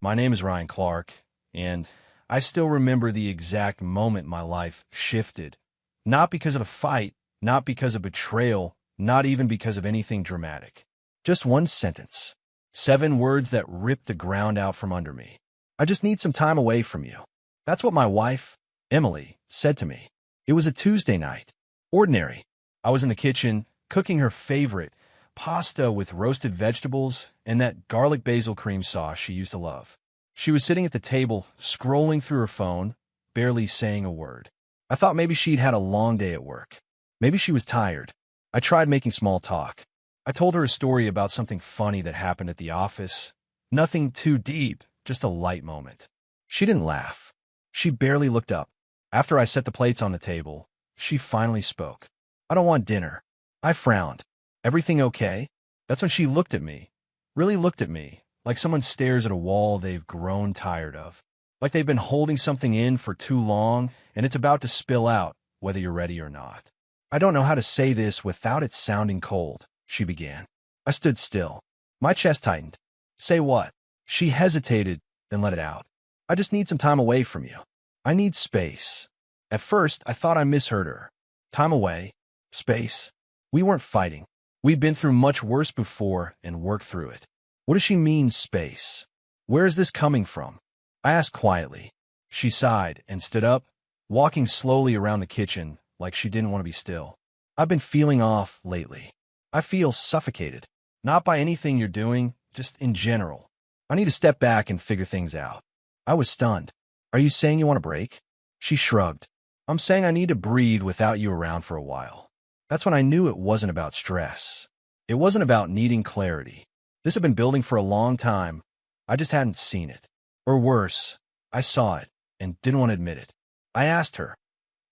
My name is Ryan Clark, and I still remember the exact moment my life shifted. Not because of a fight, not because of betrayal, not even because of anything dramatic. Just one sentence. 7 words that ripped the ground out from under me. I just need some time away from you. That's what my wife, Emily, said to me. It was a Tuesday night. Ordinary. I was in the kitchen, cooking her favorite, pasta with roasted vegetables and that garlic basil cream sauce she used to love. She was sitting at the table, scrolling through her phone, barely saying a word. I thought maybe she'd had a long day at work. Maybe she was tired. I tried making small talk. I told her a story about something funny that happened at the office. Nothing too deep, just a light moment. She didn't laugh. She barely looked up. After I set the plates on the table, she finally spoke. "I don't want dinner." I frowned. "Everything okay?" That's when she looked at me. Really looked at me, like someone stares at a wall they've grown tired of. Like they've been holding something in for too long, and it's about to spill out, whether you're ready or not. "I don't know how to say this without it sounding cold," she began. I stood still. My chest tightened. "Say what?" She hesitated, then let it out. "I just need some time away from you. I need space." At first, I thought I misheard her. Time away. Space. We weren't fighting. We'd been through much worse before and worked through it. What does she mean, space? Where is this coming from? I asked quietly. She sighed and stood up, walking slowly around the kitchen like she didn't want to be still. "I've been feeling off lately. I feel suffocated. Not by anything you're doing, just in general. I need to step back and figure things out." I was stunned. "Are you saying you want a break?" She shrugged. "I'm saying I need to breathe without you around for a while." That's when I knew it wasn't about stress. It wasn't about needing clarity. This had been building for a long time. I just hadn't seen it. Or worse, I saw it and didn't want to admit it. I asked her,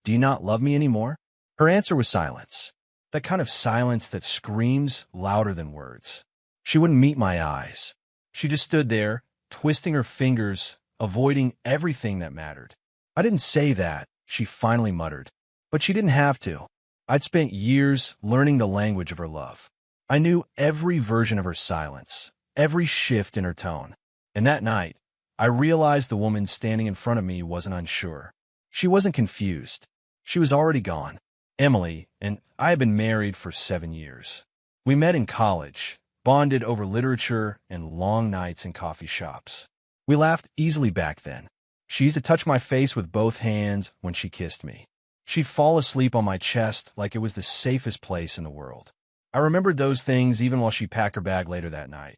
"Do you not love me anymore?" Her answer was silence. That kind of silence that screams louder than words. She wouldn't meet my eyes. She just stood there, twisting her fingers, avoiding everything that mattered. "I didn't say that," she finally muttered. But she didn't have to. I'd spent years learning the language of her love. I knew every version of her silence, every shift in her tone. And that night, I realized the woman standing in front of me wasn't unsure. She wasn't confused. She was already gone. Emily and I had been married for 7 years. We met in college, bonded over literature and long nights in coffee shops. We laughed easily back then. She used to touch my face with both hands when she kissed me. She'd fall asleep on my chest like it was the safest place in the world. I remembered those things even while she packed her bag later that night.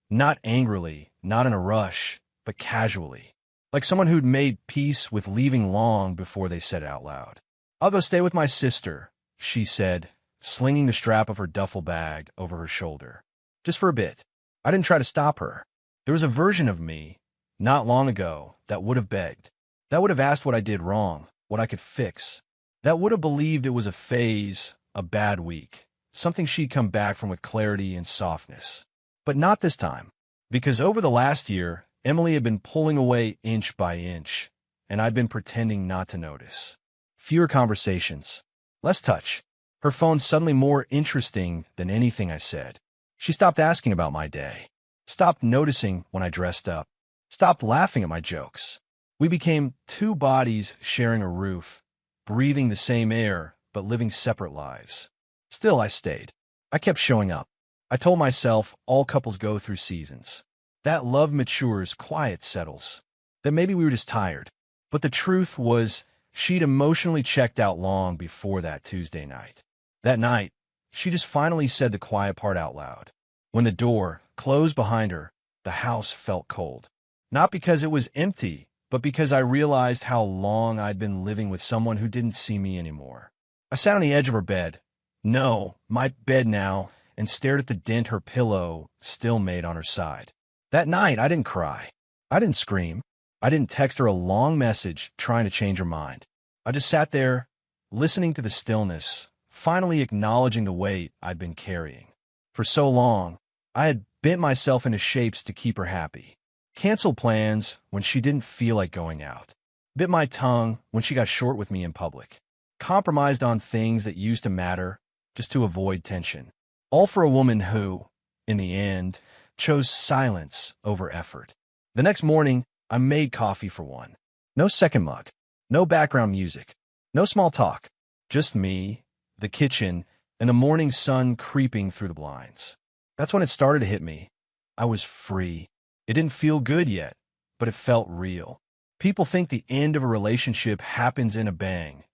Not angrily, not in a rush, but casually. Like someone who'd made peace with leaving long before they said it out loud. "I'll go stay with my sister," she said, slinging the strap of her duffel bag over her shoulder. Just for a bit. I didn't try to stop her. There was a version of me, not long ago, that would have begged. That would have asked what I did wrong, what I could fix. That would have believed it was a phase, a bad week, something she'd come back from with clarity and softness. But not this time, because over the last year, Emily had been pulling away inch by inch, and I'd been pretending not to notice. Fewer conversations, less touch. Her phone suddenly more interesting than anything I said. She stopped asking about my day, stopped noticing when I dressed up, stopped laughing at my jokes. We became 2 bodies sharing a roof, breathing the same air, but living separate lives. Still, I stayed. I kept showing up. I told myself all couples go through seasons. That love matures, quiet settles. That maybe we were just tired. But the truth was, she'd emotionally checked out long before that Tuesday night. That night, she just finally said the quiet part out loud. When the door closed behind her, the house felt cold. Not because it was empty, but because I realized how long I'd been living with someone who didn't see me anymore. I sat on the edge of her bed. No, my bed now, and stared at the dent her pillow still made on her side. That night, I didn't cry. I didn't scream. I didn't text her a long message trying to change her mind. I just sat there, listening to the stillness, finally acknowledging the weight I'd been carrying. For so long, I had bent myself into shapes to keep her happy. Canceled plans when she didn't feel like going out. Bit my tongue when she got short with me in public. Compromised on things that used to matter just to avoid tension. All for a woman who, in the end, chose silence over effort. The next morning, I made coffee for one. No second mug, no background music, no small talk, just me, the kitchen, and the morning sun creeping through the blinds. That's when it started to hit me. I was free. It didn't feel good yet, but it felt real. People think the end of a relationship happens in a bang.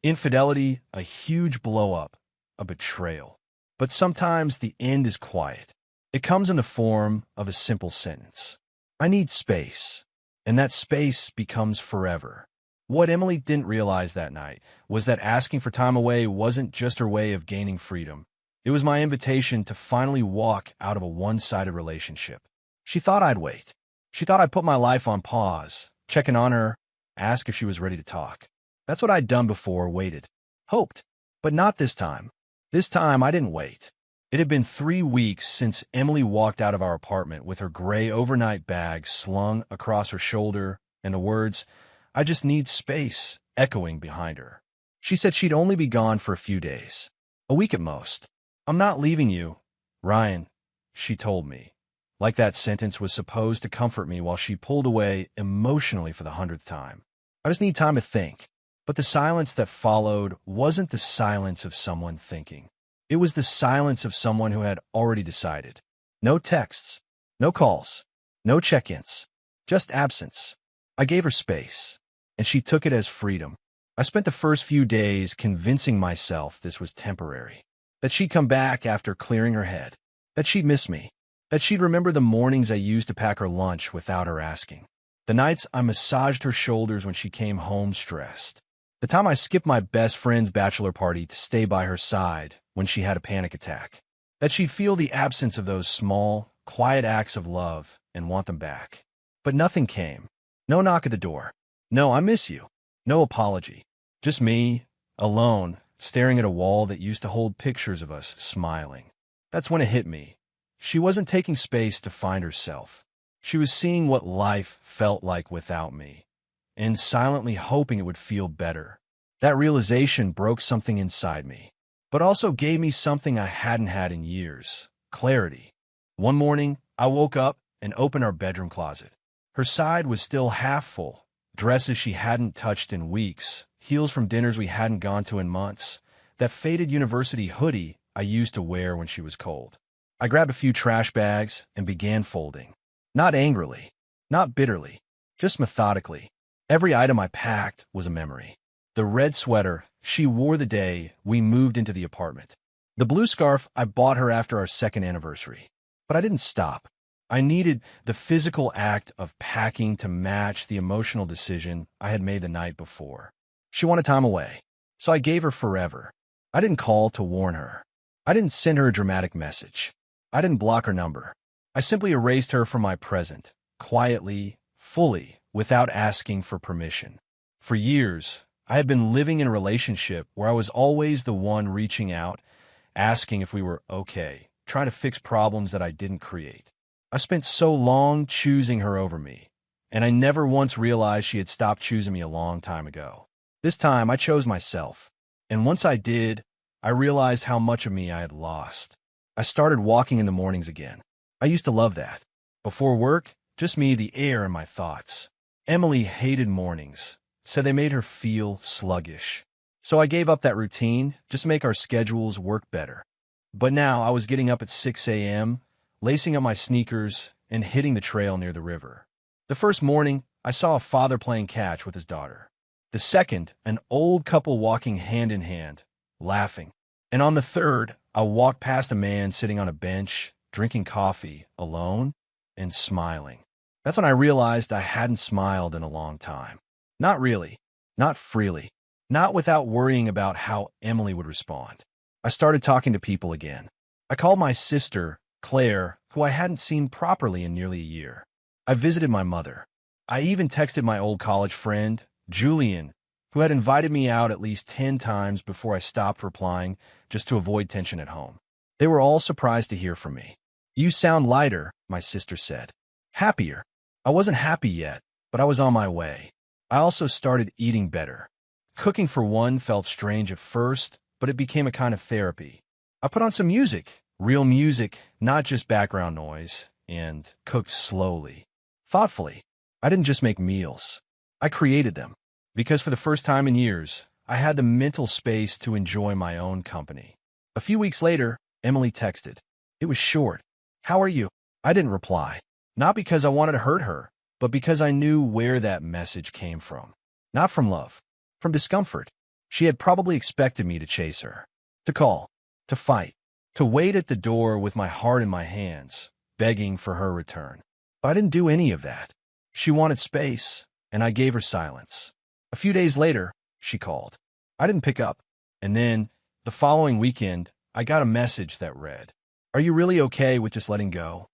Infidelity, a huge blow-up, a betrayal. But sometimes the end is quiet. It comes in the form of a simple sentence. I need space. And that space becomes forever. What Emily didn't realize that night was that asking for time away wasn't just her way of gaining freedom. It was my invitation to finally walk out of a one-sided relationship. She thought I'd wait. She thought I'd put my life on pause, check in on her, ask if she was ready to talk. That's what I'd done before, waited, hoped. But not this time. This time, I didn't wait. It had been 3 weeks since Emily walked out of our apartment with her gray overnight bag slung across her shoulder and the words, "I just need space," echoing behind her. She said she'd only be gone for a few days, a week at most. "I'm not leaving you, Ryan," she told me, like that sentence was supposed to comfort me while she pulled away emotionally for the 100th time. I just need time to think. But the silence that followed wasn't the silence of someone thinking. It was the silence of someone who had already decided. No texts, no calls, no check-ins, just absence. I gave her space, and she took it as freedom. I spent the first few days convincing myself this was temporary, that she'd come back after clearing her head, that she'd miss me, that she'd remember the mornings I used to pack her lunch without her asking, the nights I massaged her shoulders when she came home stressed, the time I skipped my best friend's bachelor party to stay by her side when she had a panic attack, that she'd feel the absence of those small, quiet acts of love and want them back. But nothing came. No knock at the door. No, "I miss you." No apology. Just me, alone, staring at a wall that used to hold pictures of us smiling. That's when it hit me. She wasn't taking space to find herself. She was seeing what life felt like without me, and silently hoping it would feel better. That realization broke something inside me, but also gave me something I hadn't had in years: clarity. One morning, I woke up and opened our bedroom closet. Her side was still half full, dresses she hadn't touched in weeks, heels from dinners we hadn't gone to in months, that faded university hoodie I used to wear when she was cold. I grabbed a few trash bags and began folding. Not angrily, not bitterly, just methodically. Every item I packed was a memory. The red sweater she wore the day we moved into the apartment. The blue scarf I bought her after our second anniversary. But I didn't stop. I needed the physical act of packing to match the emotional decision I had made the night before. She wanted time away, so I gave her forever. I didn't call to warn her. I didn't send her a dramatic message. I didn't block her number. I simply erased her from my present, quietly, fully, without asking for permission. For years, I had been living in a relationship where I was always the one reaching out, asking if we were okay, trying to fix problems that I didn't create. I spent so long choosing her over me, and I never once realized she had stopped choosing me a long time ago. This time, I chose myself, and once I did, I realized how much of me I had lost. I started walking in the mornings again. I used to love that. Before work, just me, the air, and my thoughts. Emily hated mornings, said they made her feel sluggish. So I gave up that routine just to make our schedules work better. But now I was getting up at 6 a.m., lacing up my sneakers, and hitting the trail near the river. The first morning, I saw a father playing catch with his daughter. The second, an old couple walking hand in hand, laughing. And on the third, I walked past a man sitting on a bench, drinking coffee, alone, and smiling. That's when I realized I hadn't smiled in a long time. Not really, not freely, not without worrying about how Emily would respond. I started talking to people again. I called my sister, Claire, who I hadn't seen properly in nearly a year. I visited my mother. I even texted my old college friend, Julian, who had invited me out at least 10 times before I stopped replying just to avoid tension at home. They were all surprised to hear from me. "You sound lighter," my sister said. Happier. I wasn't happy yet, but I was on my way. I also started eating better. Cooking for one felt strange at first, but it became a kind of therapy. I put on some music, Real music, not just background noise, and cooked slowly, thoughtfully. I didn't just make meals. I created them. Because for the first time in years, I had the mental space to enjoy my own company. A few weeks later, Emily texted. It was short. How are you? I didn't reply. Not because I wanted to hurt her, but because I knew where that message came from. Not from love. From discomfort. She had probably expected me to chase her. To call. To fight. To wait at the door with my heart in my hands, begging for her return. But I didn't do any of that. She wanted space, and I gave her silence. A few days later, she called. I didn't pick up. And then, the following weekend, I got a message that read, "Are you really okay with just letting go?"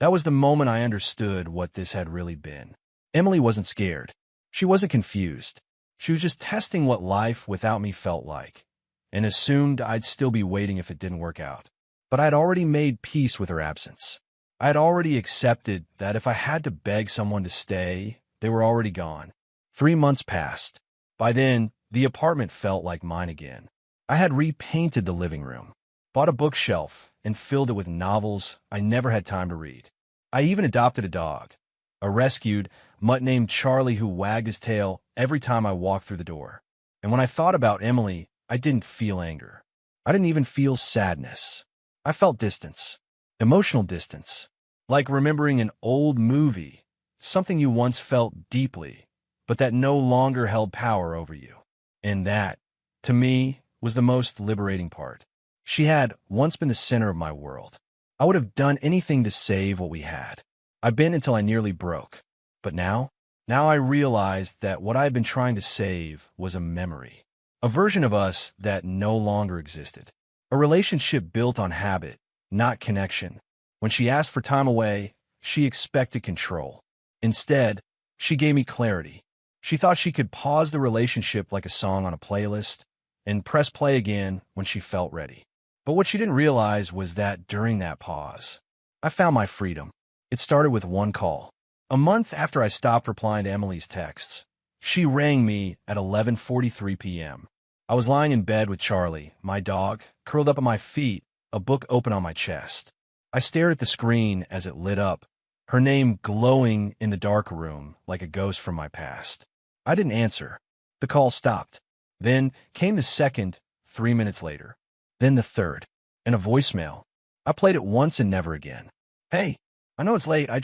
That was the moment I understood what this had really been. Emily wasn't scared. She wasn't confused. She was just testing what life without me felt like, and assumed I'd still be waiting if it didn't work out. But I'd already made peace with her absence. I had already accepted that if I had to beg someone to stay, they were already gone. 3 months passed. By then, the apartment felt like mine again. I had repainted the living room, bought a bookshelf, and filled it with novels I never had time to read. I even adopted a dog, a rescued mutt named Charlie who wagged his tail every time I walked through the door. And when I thought about Emily, I didn't feel anger. I didn't even feel sadness. I felt distance, emotional distance, like remembering an old movie, something you once felt deeply, but that no longer held power over you. And that, to me, was the most liberating part. She had once been the center of my world. I would have done anything to save what we had. I'd been until I nearly broke. But now I realized that what I had been trying to save was a memory, a version of us that no longer existed, a relationship built on habit, not connection. When she asked for time away, she expected control. Instead, she gave me clarity. She thought she could pause the relationship like a song on a playlist and press play again when she felt ready. But what she didn't realize was that during that pause, I found my freedom. It started with one call. A month after I stopped replying to Emily's texts, she rang me at 11:43 p.m. I was lying in bed with Charlie, my dog, curled up at my feet, a book open on my chest. I stared at the screen as it lit up, her name glowing in the dark room like a ghost from my past. I didn't answer. The call stopped. Then came the second, 3 minutes later. Then the third, and a voicemail. I played it once and never again. "Hey, I know it's late, I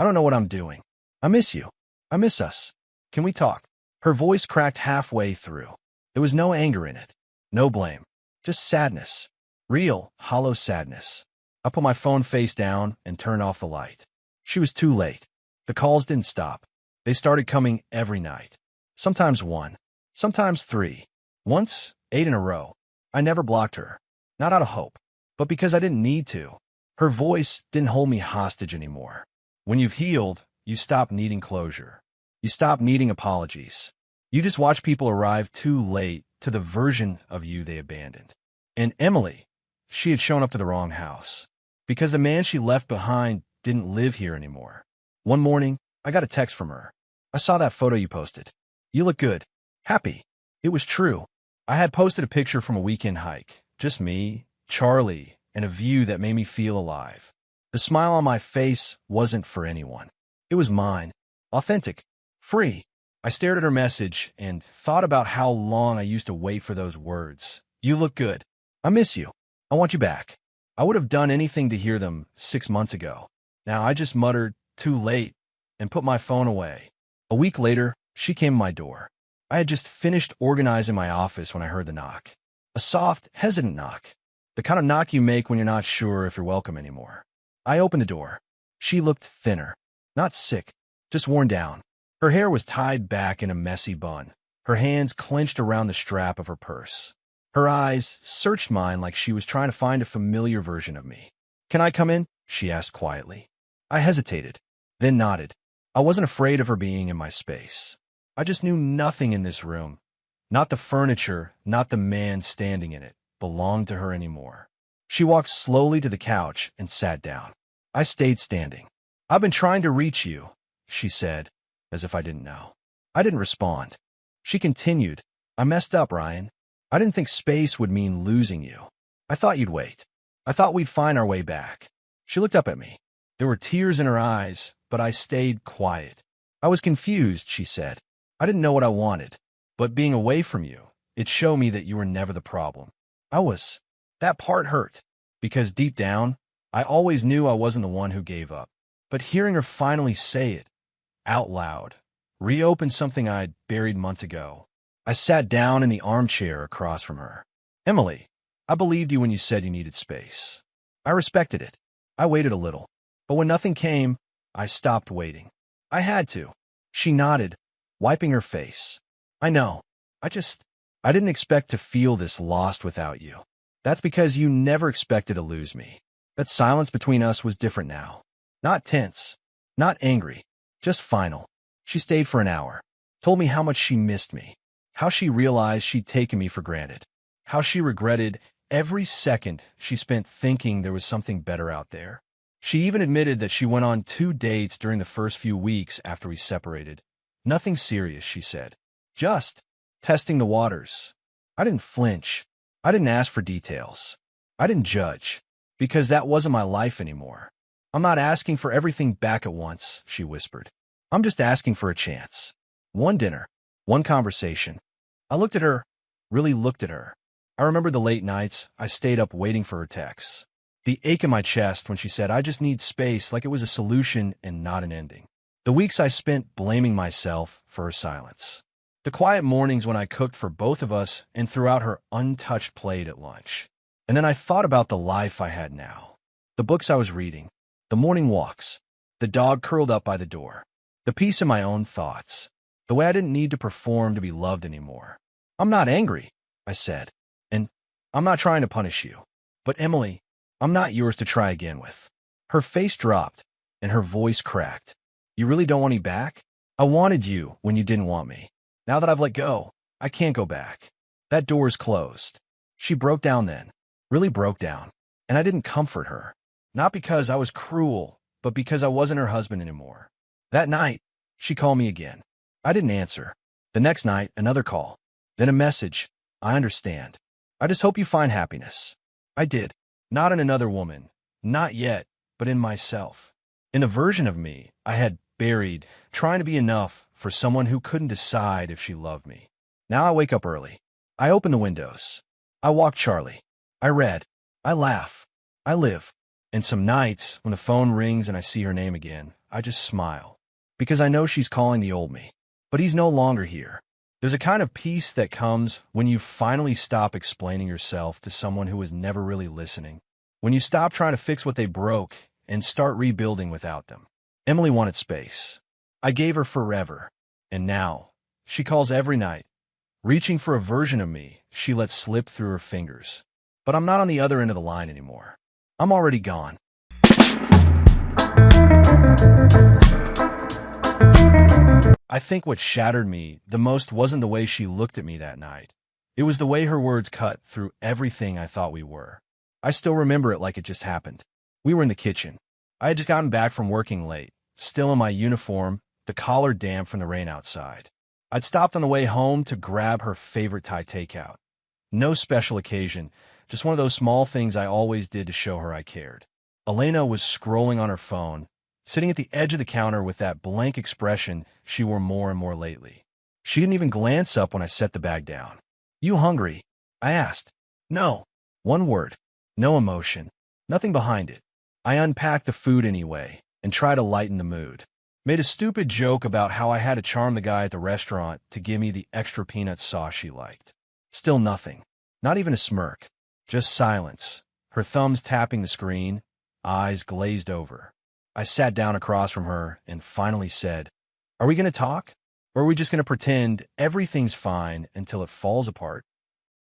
don't know what I'm doing. I miss you. I miss us. Can we talk?" Her voice cracked halfway through. There was no anger in it, no blame, just sadness. Real, hollow sadness. I put my phone face down and turned off the light. She was too late. The calls didn't stop. They started coming every night. Sometimes 1, sometimes 3. Once, 8 in a row. I never blocked her. Not out of hope, but because I didn't need to. Her voice didn't hold me hostage anymore. When you've healed, you stop needing closure. You stop needing apologies. You just watch people arrive too late to the version of you they abandoned. And Emily, she had shown up to the wrong house. Because the man she left behind didn't live here anymore. One morning, I got a text from her. "I saw that photo you posted. You look good. Happy." It was true. I had posted a picture from a weekend hike. Just me, Charlie, and a view that made me feel alive. The smile on my face wasn't for anyone. It was mine. Authentic. Free. I stared at her message and thought about how long I used to wait for those words. "You look good. I miss you. I want you back." I would have done anything to hear them 6 months ago. Now I just muttered, "Too late," and put my phone away. A week later, she came to my door. I had just finished organizing my office when I heard the knock. A soft, hesitant knock. The kind of knock you make when you're not sure if you're welcome anymore. I opened the door. She looked thinner. Not sick, just worn down. Her hair was tied back in a messy bun. Her hands clenched around the strap of her purse. Her eyes searched mine like she was trying to find a familiar version of me. "Can I come in?" she asked quietly. I hesitated, then nodded. I wasn't afraid of her being in my space. I just knew nothing in this room, not the furniture, not the man standing in it, belonged to her anymore. She walked slowly to the couch and sat down. I stayed standing. "I've been trying to reach you," she said, as if I didn't know. I didn't respond. She continued, "I messed up, Ryan. I didn't think space would mean losing you. I thought you'd wait. I thought we'd find our way back. She looked up at me. There were tears in her eyes, but I stayed quiet. I was confused, she said. I didn't know what I wanted. But being away from you, it showed me that you were never the problem. That part hurt. Because deep down, I always knew I wasn't the one who gave up. But hearing her finally say it, out loud, reopened something I'd buried months ago. I sat down in the armchair across from her. Emily, I believed you when you said you needed space. I respected it. I waited a little. But when nothing came, I stopped waiting. I had to. She nodded, wiping her face. I know. I didn't expect to feel this lost without you. That's because you never expected to lose me. That silence between us was different now. Not tense. Not angry. Just final. She stayed for an hour. Told me how much she missed me. How she realized she'd taken me for granted. How she regretted every second she spent thinking there was something better out there. She even admitted that she went on 2 dates during the first few weeks after we separated. Nothing serious, she said. Just testing the waters. I didn't flinch. I didn't ask for details. I didn't judge. Because that wasn't my life anymore. I'm not asking for everything back at once, she whispered. I'm just asking for a chance. One dinner. One conversation. I looked at her, really looked at her. I remember the late nights I stayed up waiting for her texts. The ache in my chest when she said, I just need space, like it was a solution and not an ending. The weeks I spent blaming myself for her silence. The quiet mornings when I cooked for both of us and threw out her untouched plate at lunch. And then I thought about the life I had now. The books I was reading. The morning walks. The dog curled up by the door. The peace in my own thoughts. The way I didn't need to perform to be loved anymore. I'm not angry, I said. And I'm not trying to punish you. But Emily, I'm not yours to try again with. Her face dropped, and her voice cracked. You really don't want me back? I wanted you when you didn't want me. Now that I've let go, I can't go back. That door's closed. She broke down then. Really broke down. And I didn't comfort her. Not because I was cruel, but because I wasn't her husband anymore. That night, she called me again. I didn't answer. The next night, another call. Then a message. I understand. I just hope you find happiness. I did. Not in another woman. Not yet, but in myself. In the version of me I had buried, trying to be enough for someone who couldn't decide if she loved me. Now I wake up early. I open the windows. I walk Charlie. I read. I laugh. I live. And some nights, when the phone rings and I see her name again, I just smile. Because I know she's calling the old me. But he's no longer here. There's a kind of peace that comes when you finally stop explaining yourself to someone who was never really listening. When you stop trying to fix what they broke and start rebuilding without them. Emily wanted space. I gave her forever. And now, she calls every night, reaching for a version of me she lets slip through her fingers. But I'm not on the other end of the line anymore. I'm already gone. I think what shattered me the most wasn't the way she looked at me that night. It was the way her words cut through everything I thought we were. I still remember it like it just happened. We were in the kitchen. I had just gotten back from working late, still in my uniform, the collar damp from the rain outside. I'd stopped on the way home to grab her favorite Thai takeout. No special occasion, just one of those small things I always did to show her I cared. Elena was scrolling on her phone, sitting at the edge of the counter with that blank expression she wore more and more lately. She didn't even glance up when I set the bag down. You hungry? I asked. No. One word. No emotion. Nothing behind it. I unpacked the food anyway and tried to lighten the mood. Made a stupid joke about how I had to charm the guy at the restaurant to give me the extra peanut sauce she liked. Still nothing. Not even a smirk. Just silence. Her thumbs tapping the screen, eyes glazed over. I sat down across from her and finally said, Are we going to talk? Or are we just going to pretend everything's fine until it falls apart?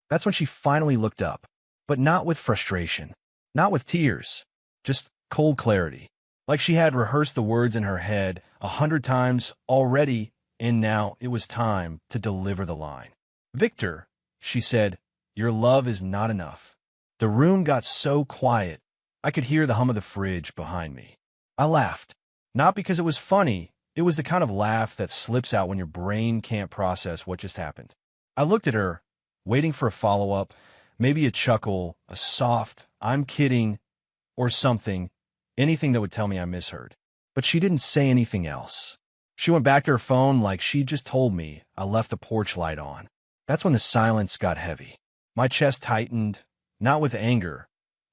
That's when she finally looked up, but not with frustration, not with tears, just cold clarity. Like she had rehearsed the words in her head 100 times already, and now it was time to deliver the line. Victor, she said, your love is not enough. The room got so quiet, I could hear the hum of the fridge behind me. I laughed. Not because it was funny, it was the kind of laugh that slips out when your brain can't process what just happened. I looked at her, waiting for a follow-up, Maybe a chuckle, a soft, "I'm kidding," or something, anything that would tell me I misheard. But she didn't say anything else. She went back to her phone like she just told me I left the porch light on. That's when the silence got heavy. My chest tightened, not with anger,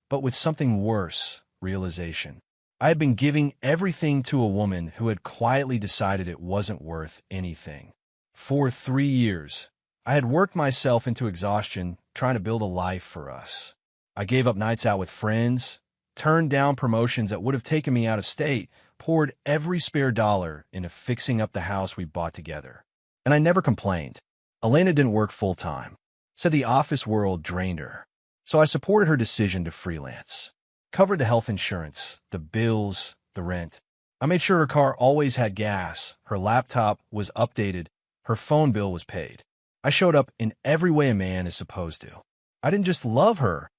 but with something worse, realization. I had been giving everything to a woman who had quietly decided it wasn't worth anything. For 3 years, I had worked myself into exhaustion trying to build a life for us. I gave up nights out with friends, turned down promotions that would have taken me out of state, poured every spare dollar into fixing up the house we bought together. And I never complained. Elena didn't work full-time, said the office world drained her. So I supported her decision to freelance. Covered the health insurance, the bills, the rent. I made sure her car always had gas, her laptop was updated, her phone bill was paid. I showed up in every way a man is supposed to. I didn't just love her,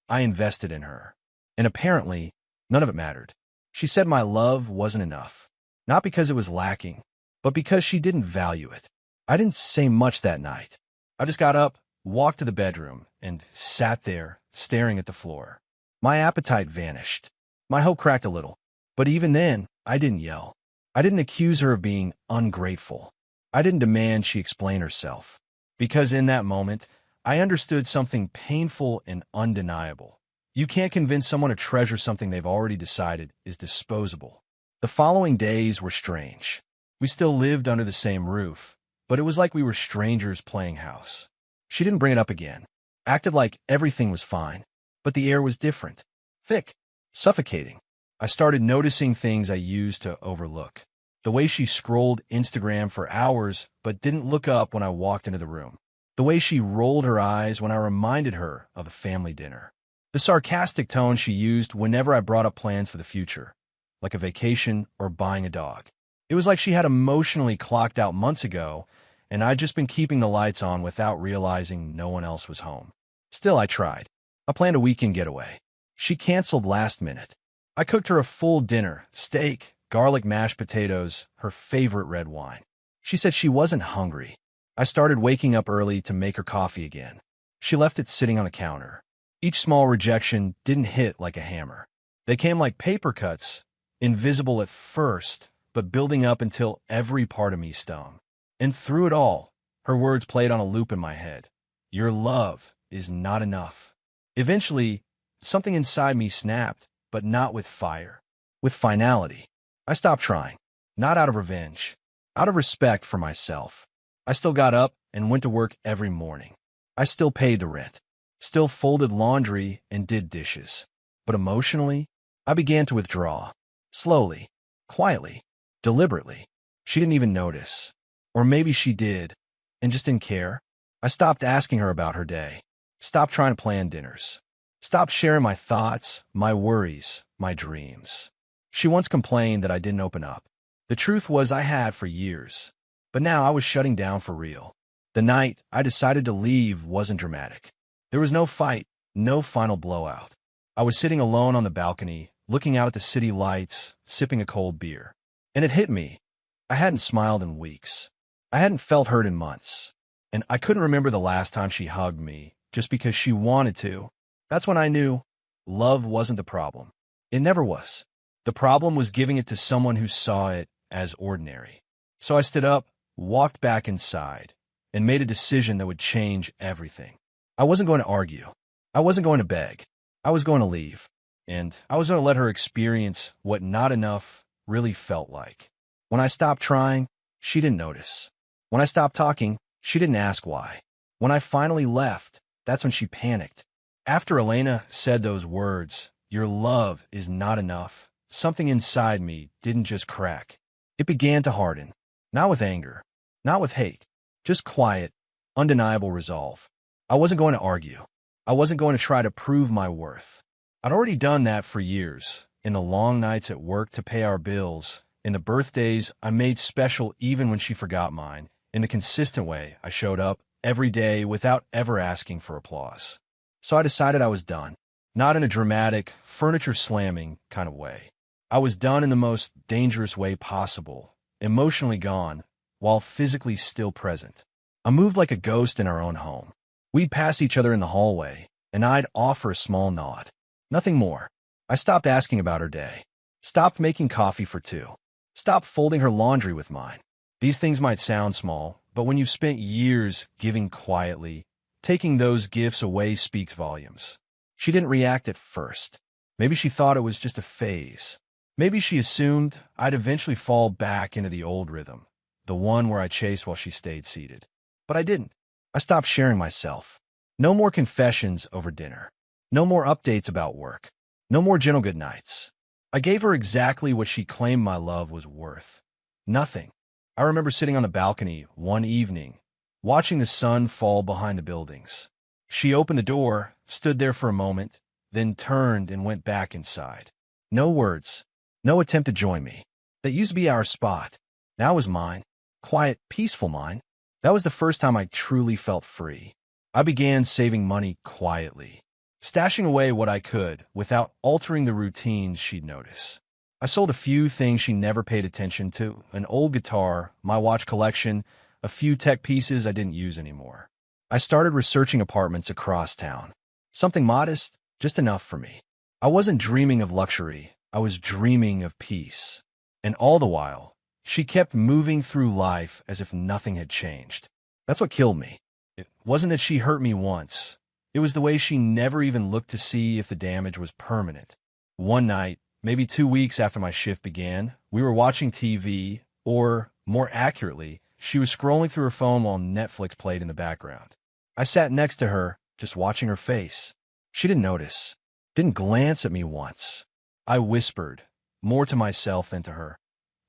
I invested in her. And apparently, none of it mattered. She said my love wasn't enough. Not because it was lacking, but because she didn't value it. I didn't say much that night. I just got up, walked to the bedroom, and sat there, staring at the floor. My appetite vanished. My hope cracked a little. But even then, I didn't yell. I didn't accuse her of being ungrateful. I didn't demand she explain herself. Because in that moment, I understood something painful and undeniable. You can't convince someone to treasure something they've already decided is disposable. The following days were strange. We still lived under the same roof, but it was like we were strangers playing house. She didn't bring it up again. Acted like everything was fine, but the air was different. Thick, suffocating. I started noticing things I used to overlook. The way she scrolled Instagram for hours but didn't look up when I walked into the room. The way she rolled her eyes when I reminded her of a family dinner. The sarcastic tone she used whenever I brought up plans for the future, like a vacation or buying a dog. It was like she had emotionally clocked out months ago, and I'd just been keeping the lights on without realizing no one else was home. Still, I tried. I planned a weekend getaway. She canceled last minute. I cooked her a full dinner, steak, garlic mashed potatoes, her favorite red wine. She said she wasn't hungry. I started waking up early to make her coffee again. She left it sitting on the counter. Each small rejection didn't hit like a hammer. They came like paper cuts, invisible at first, but building up until every part of me stung. And through it all, her words played on a loop in my head. Your love is not enough. Eventually, something inside me snapped, but not with fire. With finality. I stopped trying. Not out of revenge. Out of respect for myself. I still got up and went to work every morning. I still paid the rent. Still folded laundry and did dishes. But emotionally, I began to withdraw. Slowly. Quietly. Deliberately. She didn't even notice. Or maybe she did, and just didn't care. I stopped asking her about her day. Stopped trying to plan dinners. Stopped sharing my thoughts, my worries, my dreams. She once complained that I didn't open up. The truth was I had for years. But now I was shutting down for real. The night I decided to leave wasn't dramatic. There was no fight, no final blowout. I was sitting alone on the balcony, looking out at the city lights, sipping a cold beer. And it hit me. I hadn't smiled in weeks. I hadn't felt hurt in months. And I couldn't remember the last time she hugged me, just because she wanted to. That's when I knew love wasn't the problem. It never was. The problem was giving it to someone who saw it as ordinary. So I stood up, walked back inside, and made a decision that would change everything. I wasn't going to argue. I wasn't going to beg. I was going to leave. And I was going to let her experience what not enough really felt like. When I stopped trying, she didn't notice. When I stopped talking, she didn't ask why. When I finally left, that's when she panicked. After Elena said those words, your love is not enough, something inside me didn't just crack. It began to harden. Not with anger, not with hate, just quiet, undeniable resolve. I wasn't going to argue. I wasn't going to try to prove my worth. I'd already done that for years, in the long nights at work to pay our bills, in the birthdays I made special even when she forgot mine, in the consistent way I showed up every day without ever asking for applause. So I decided I was done, not in a dramatic, furniture-slamming kind of way. I was done in the most dangerous way possible, emotionally gone, while physically still present. I moved like a ghost in our own home. We'd pass each other in the hallway, and I'd offer a small nod. Nothing more. I stopped asking about her day. Stopped making coffee for two. Stopped folding her laundry with mine. These things might sound small, but when you've spent years giving quietly, taking those gifts away speaks volumes. She didn't react at first. Maybe she thought it was just a phase. Maybe she assumed I'd eventually fall back into the old rhythm, the one where I chased while she stayed seated. But I didn't. I stopped sharing myself. No more confessions over dinner. No more updates about work. No more gentle good nights. I gave her exactly what she claimed my love was worth. Nothing. I remember sitting on the balcony one evening, watching the sun fall behind the buildings. She opened the door, stood there for a moment, then turned and went back inside. No words. No attempt to join me. That used to be our spot. Now was mine. Quiet, peaceful mine. That was the first time I truly felt free. I began saving money quietly, stashing away what I could without altering the routines she'd notice. I sold a few things she never paid attention to, an old guitar, my watch collection, a few tech pieces I didn't use anymore. I started researching apartments across town. Something modest, just enough for me. I wasn't dreaming of luxury. I was dreaming of peace. And all the while, she kept moving through life as if nothing had changed. That's what killed me. It wasn't that she hurt me once. It was the way she never even looked to see if the damage was permanent. One night, maybe 2 weeks after my shift began, we were watching TV, or, more accurately, she was scrolling through her phone while Netflix played in the background. I sat next to her, just watching her face. She didn't notice, didn't glance at me once. I whispered, more to myself than to her.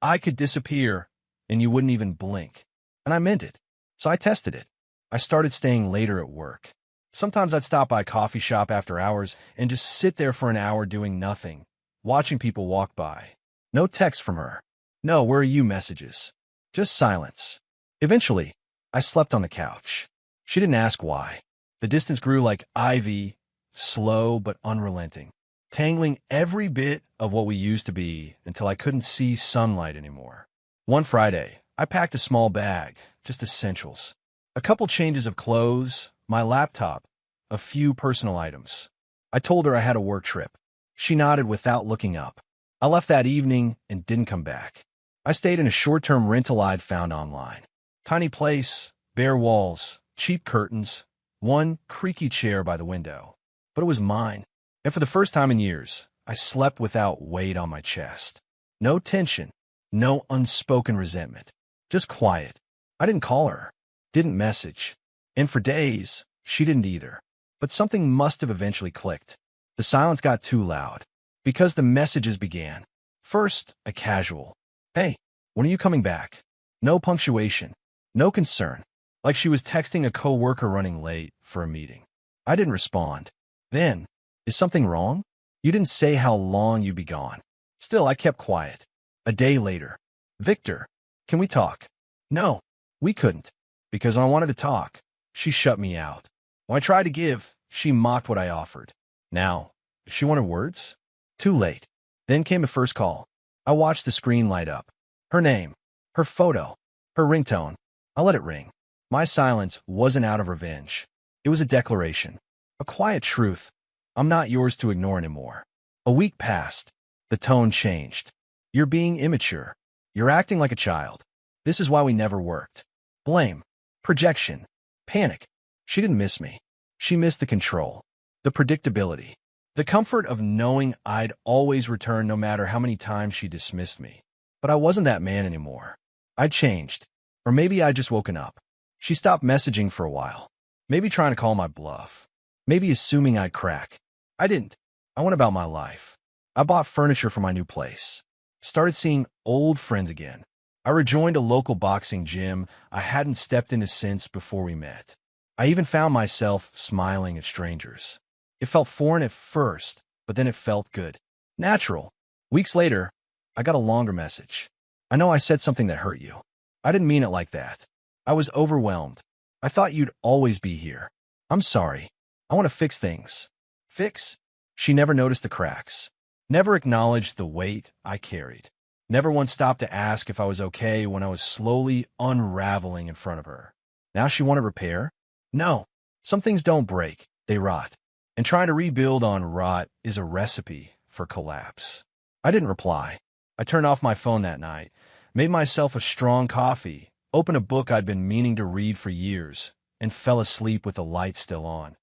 I could disappear, and you wouldn't even blink. And I meant it. So I tested it. I started staying later at work. Sometimes I'd stop by a coffee shop after hours and just sit there for an hour doing nothing, watching people walk by. No text from her. No "where are you" messages. Just silence. Eventually, I slept on the couch. She didn't ask why. The distance grew like ivy, slow but unrelenting, tangling every bit of what we used to be until I couldn't see sunlight anymore. One Friday, I packed a small bag, just essentials. A couple changes of clothes, my laptop, a few personal items. I told her I had a work trip. She nodded without looking up. I left that evening and didn't come back. I stayed in a short-term rental I'd found online. Tiny place, bare walls, cheap curtains, one creaky chair by the window. But it was mine. And for the first time in years, I slept without weight on my chest. No tension, no unspoken resentment. Just quiet. I didn't call her, didn't message. And for days, she didn't either. But something must have eventually clicked. The silence got too loud. Because the messages began. First, a casual, "Hey, when are you coming back?" No punctuation, no concern. Like she was texting a coworker running late for a meeting. I didn't respond. Then, "Is something wrong? You didn't say how long you'd be gone." Still, I kept quiet. A day later, "Victor, can we talk?" No, we couldn't. Because when I wanted to talk, she shut me out. When I tried to give, she mocked what I offered. Now, if she wanted words, too late. Then came the first call. I watched the screen light up. Her name, her photo, her ringtone. I let it ring. My silence wasn't out of revenge. It was a declaration. A quiet truth. I'm not yours to ignore anymore. A week passed. The tone changed. "You're being immature. You're acting like a child. This is why we never worked." Blame. Projection. Panic. She didn't miss me. She missed the control. The predictability. The comfort of knowing I'd always return no matter how many times she dismissed me. But I wasn't that man anymore. I'd changed. Or maybe I'd just woken up. She stopped messaging for a while. Maybe trying to call my bluff. Maybe assuming I'd crack. I didn't. I went about my life. I bought furniture for my new place. Started seeing old friends again. I rejoined a local boxing gym I hadn't stepped into since before we met. I even found myself smiling at strangers. It felt foreign at first, but then it felt good. Natural. Weeks later, I got a longer message. "I know I said something that hurt you. I didn't mean it like that. I was overwhelmed. I thought you'd always be here. I'm sorry. I want to fix things." Fix? She never noticed the cracks. Never acknowledged the weight I carried. Never once stopped to ask if I was okay when I was slowly unraveling in front of her. Now she wanted repair? No. Some things don't break. They rot. And trying to rebuild on rot is a recipe for collapse. I didn't reply. I turned off my phone that night, made myself a strong coffee, opened a book I'd been meaning to read for years, and fell asleep with the light still on.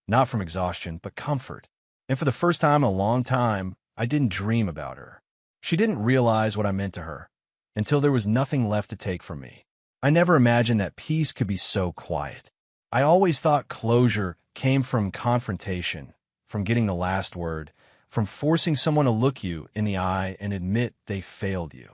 Not from exhaustion, but comfort. And for the first time in a long time, I didn't dream about her. She didn't realize what I meant to her, until there was nothing left to take from me. I never imagined that peace could be so quiet. I always thought closure came from confrontation, from getting the last word, from forcing someone to look you in the eye and admit they failed you.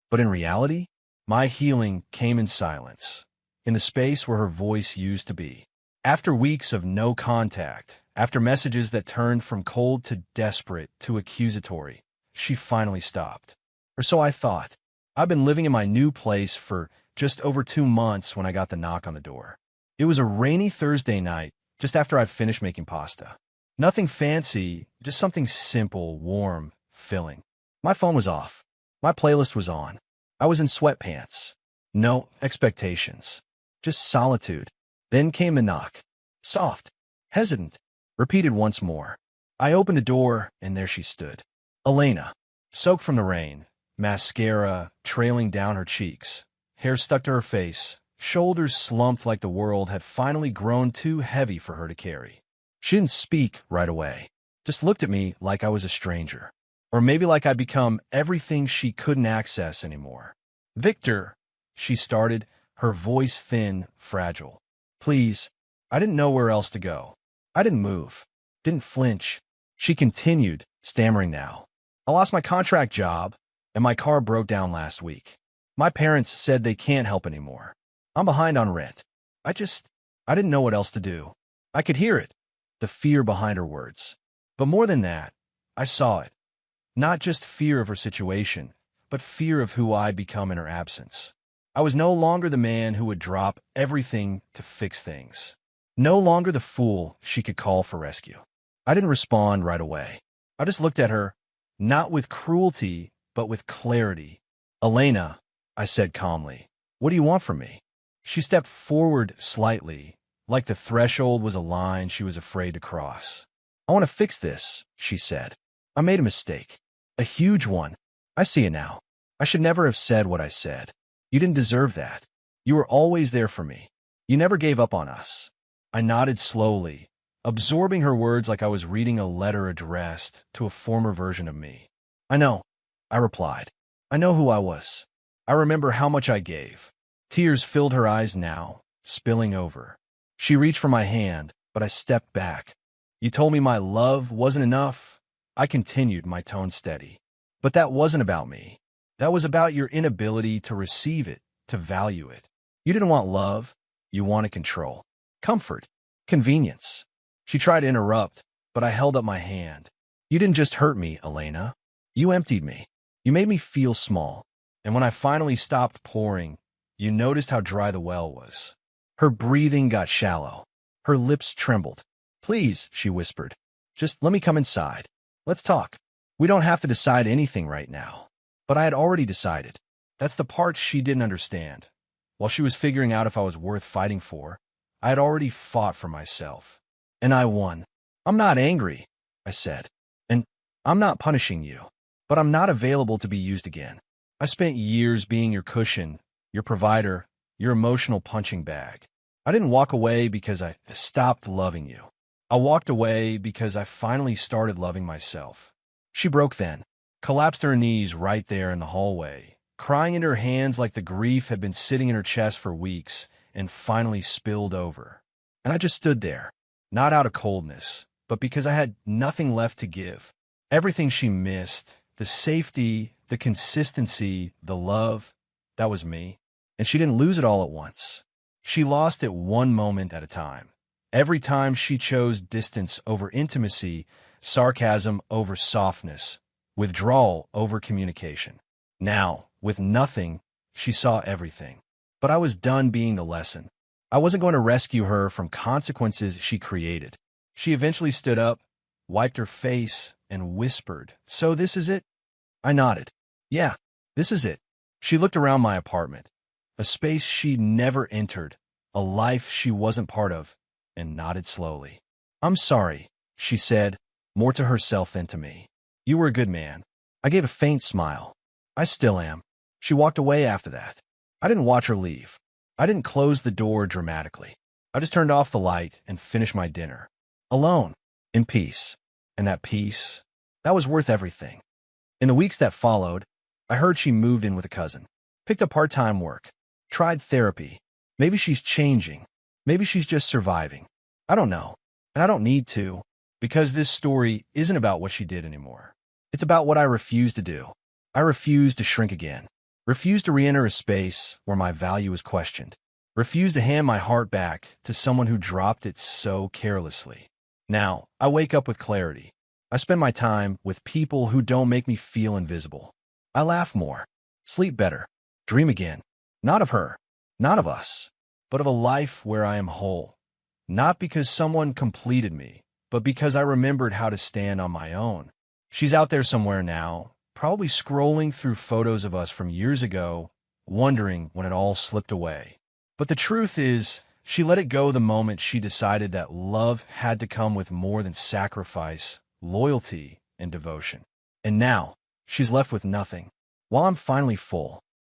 But in reality, my healing came in silence, in the space where her voice used to be. After weeks of no contact, after messages that turned from cold to desperate to accusatory, she finally stopped. Or so I thought. I've been living in my new place for just over 2 months when I got the knock on the door. It was a rainy Thursday night, just after I'd finished making pasta. Nothing fancy, just something simple, warm, filling. My phone was off. My playlist was on. I was in sweatpants. No expectations. Just solitude. Then came the knock. Soft. Hesitant. Repeated once more. I opened the door, and there she stood. Elena. Soaked from the rain. Mascara trailing down her cheeks. Hair stuck to her face. Shoulders slumped like the world had finally grown too heavy for her to carry. She didn't speak right away. Just looked at me like I was a stranger. Or maybe like I'd become everything she couldn't access anymore. Victor, she started, her voice thin, fragile. Please. I didn't know where else to go. I didn't move. Didn't flinch. She continued, stammering now. I lost my contract job, and my car broke down last week. My parents said they can't help anymore. I'm behind on rent. I didn't know what else to do. I could hear it, the fear behind her words. But more than that, I saw it. Not just fear of her situation, but fear of who I'd become in her absence. I was no longer the man who would drop everything to fix things. No longer the fool she could call for rescue. I didn't respond right away. I just looked at her, not with cruelty, but with clarity. Elena, I said calmly, what do you want from me? She stepped forward slightly, like the threshold was a line she was afraid to cross. I want to fix this, she said. I made a mistake. A huge one. I see it now. I should never have said what I said. You didn't deserve that. You were always there for me. You never gave up on us. I nodded slowly, absorbing her words like I was reading a letter addressed to a former version of me. I know, I replied. I know who I was. I remember how much I gave. Tears filled her eyes now, spilling over. She reached for my hand, but I stepped back. You told me my love wasn't enough. I continued, my tone steady. But that wasn't about me. That was about your inability to receive it, to value it. You didn't want love. You wanted control. Comfort. Convenience. She tried to interrupt, but I held up my hand. You didn't just hurt me, Elena. You emptied me. You made me feel small. And when I finally stopped pouring, you noticed how dry the well was. Her breathing got shallow. Her lips trembled. Please, she whispered. Just let me come inside. Let's talk. We don't have to decide anything right now. But I had already decided. That's the part she didn't understand. While she was figuring out if I was worth fighting for, I had already fought for myself. And I won. I'm not angry, I said. And I'm not punishing you. But I'm not available to be used again. I spent years being your cushion, your provider, your emotional punching bag. I didn't walk away because I stopped loving you. I walked away because I finally started loving myself. She broke then, collapsed to her knees right there in the hallway, crying into her hands like the grief had been sitting in her chest for weeks and finally spilled over. And I just stood there, not out of coldness, but because I had nothing left to give. Everything she missed, the safety, the consistency, the love, that was me. And she didn't lose it all at once. She lost it one moment at a time. Every time she chose distance over intimacy, sarcasm over softness, withdrawal over communication. Now, with nothing, she saw everything. But I was done being the lesson. I wasn't going to rescue her from consequences she created. She eventually stood up, wiped her face, and whispered, "So this is it?" I nodded. "Yeah, this is it." She looked around my apartment, a space she'd never entered, a life she wasn't part of, and nodded slowly. "I'm sorry," she said, more to herself than to me. You were a good man. I gave a faint smile. I still am. She walked away after that. I didn't watch her leave. I didn't close the door dramatically. I just turned off the light and finished my dinner. Alone, in peace. And that peace, that was worth everything. In the weeks that followed, I heard she moved in with a cousin, picked up part-time work, tried therapy. Maybe she's changing. Maybe she's just surviving. I don't know, and I don't need to, because this story isn't about what she did anymore. It's about what I refuse to do. I refuse to shrink again. Refuse to re-enter a space where my value is questioned. Refuse to hand my heart back to someone who dropped it so carelessly. Now, I wake up with clarity. I spend my time with people who don't make me feel invisible. I laugh more, sleep better, dream again. Not of her, not of us, but of a life where I am whole. Not because someone completed me, but because I remembered how to stand on my own. She's out there somewhere now, probably scrolling through photos of us from years ago, wondering when it all slipped away. But the truth is, she let it go the moment she decided that love had to come with more than sacrifice, loyalty, and devotion. And now, she's left with nothing. While I'm finally full,